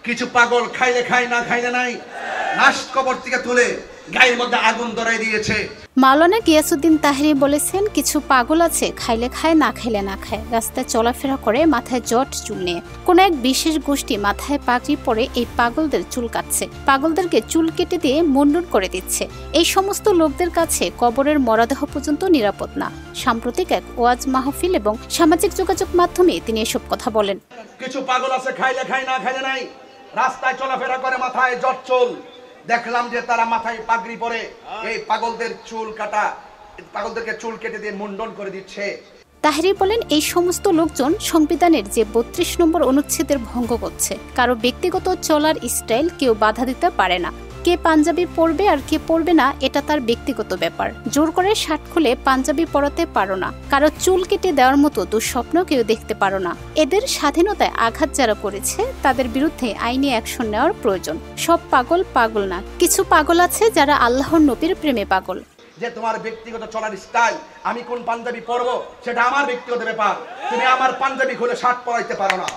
কিছু পাগল খাইলে খায় না খাইলে নাই, লাশ কবর থেকে তুলে গায়ের মধ্যে আগুন ধরাই দিয়েছে। মাওলানা গিয়াসউদ্দিন তাহেরি বলেছেন, কিছু পাগল আছে খাইলে খায় না খাইলে না খায়, রাস্তায় চলাফেরা করে মাথায় জট চুল নিয়ে। কোন এক বিশেষ গোষ্ঠী মাথায় পাগড়ি পরে এই পাগলদের চুল কাটছে, পাগলদেরকে চুল কেটে দিয়ে মুন্ডন করে দিচ্ছে। এই সমস্ত লোকদের কাছে কবরের মরদেহ পর্যন্ত নিরাপদ না। সাম্প্রতিক এক ওয়াজ মাহফিল এবং সামাজিক যোগাযোগ মাধ্যমে তিনি এসব কথা বলেন। কিছু পাগল আছে খাইলে খায় না খাইলে নাই, রাস্তায় চলাফেরা করে মাথায় জট চুল। দেখলাম যে তারা মাথায় পাগড়ি পরে এই পাগলদের চুল কাটা, পাগলদেরকে চুল কেটে দিয়ে মুন্ডন করে দিচ্ছে। তাহেরি বলেন, এই সমস্ত লোকজন সংবিধানের যে ৩২ নম্বর অনুচ্ছেদের ভঙ্গ করছে। কারো ব্যক্তিগত চলার স্টাইল কেউ বাধা দিতে পারে না। কে পাঞ্জাবি পরবে আর কে পরবে না এটা তার ব্যক্তিগত ব্যাপার। জোর করে শার্ট খুলে পাঞ্জাবি পরাতে পারো না, কারো চুল কেটে দেওয়ার মতো দুঃস্বপ্ন কেউ দেখতে পারো না। এদের স্বাধীনতায় আঘাত যারা করেছে তাদের বিরুদ্ধে আইনি অ্যাকশন নেওয়ার প্রয়োজন। সব পাগল পাগল না, কিছু পাগল আছে যারা আল্লাহর নবীর প্রেমে পাগল। যে তোমার ব্যক্তিগত চলার স্টাইল, আমি কোন পাঞ্জাবি পরবো সেটা আমার ব্যক্তিগত ব্যাপার, তুমি আমার পাঞ্জাবি খুলে শার্ট পরাইতে পারো না।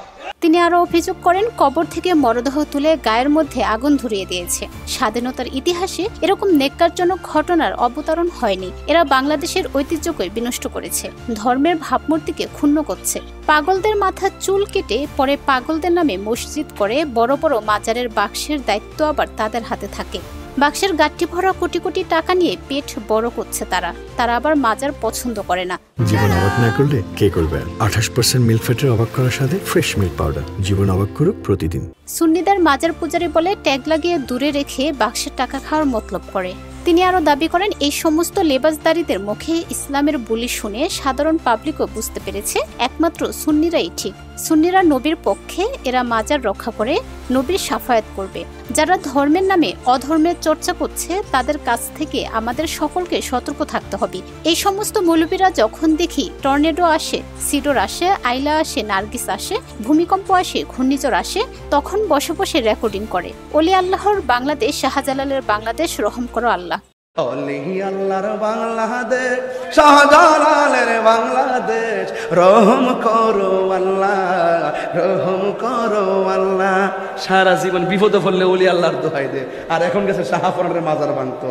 তিনি আরো অভিযোগ করেন, কবর থেকে মরদেহ তুলে গায়ের মধ্যে আগুন ধরিয়ে দিয়েছে। স্বাধীনতার ইতিহাসে এরকম নেক্কারজনক ঘটনার অবতারণ হয়নি। এরা বাংলাদেশের ঐতিহ্যকে বিনষ্ট করেছে, ধর্মের ভাবমূর্তিকে ক্ষুণ্ণ করছে। পাগলদের মাথার চুল কেটে পরে পাগলদের নামে মসজিদ করে, বড় বড় মাজারের বাক্সের দায়িত্ব আবার তাদের হাতে থাকে। বাক্সের গাঁটটি ভরা কোটি কোটি টাকা নিয়ে পেট বড় করছে তারা আবার মাজার পছন্দ করে না। জীবন অবাক না করলে কে করবে? 28% মিল্ক ফ্যাটের অবাক করার সাথে ফ্রেশ মিল্ক পাউডার। জীবন অবাক করুক প্রতিদিন। সুন্নিদের মাজার পূজারী বলে ট্যাগ লাগিয়ে দূরে রেখে বাক্সের টাকা খাওয়ার মতলব করে। তিনি আরো দাবি করেন, এই সমস্ত লেবাসদারীদের মুখে ইসলামের বুলি শুনে সাধারণ পাবলিকও বুঝতে পেরেছে একমাত্র সুন্নিরাই ঠিক। সুন্নিরা নবীর পক্ষে, এরা মাজার রক্ষা করে, নবীর শাফায়াত করবে। যারা ধর্মের নামে অধর্মের চর্চা করছে তাদের কাছ থেকে আমাদের সকলকে সতর্ক থাকতে হবে। এই সমস্ত মৌলবীরা যখন দেখি টর্নেডো আসে, সিডর আসে, আইলা আসে, নার্গিস আসে, ভূমিকম্প আসে, ঘূর্ণিঝড় আসে, তখন বসে বসে রেকর্ডিং করে। ওলি আল্লাহর বাংলাদেশ, শাহজালালের বাংলাদেশ, রহম করো আল্লাহ। ওলি আল্লাহর বাংলাদেশ, শাহজালালের বাংলাদেশ, রহম করো আল্লাহ, রহম করো আল্লাহ। সারা জীবন বিপদে পড়লে ওলি আল্লাহর দোহাই দে, আর এখন গেছে শাহপুরানের মাজার ভাঙতো।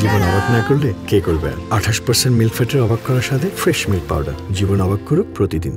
জীবন অবাক না করলে কে করবে? 28% মিল্ক ফ্যাটের অবাক করার সাথে ফ্রেশ মিল্ক পাউডার। জীবন অবাক করুক প্রতিদিন।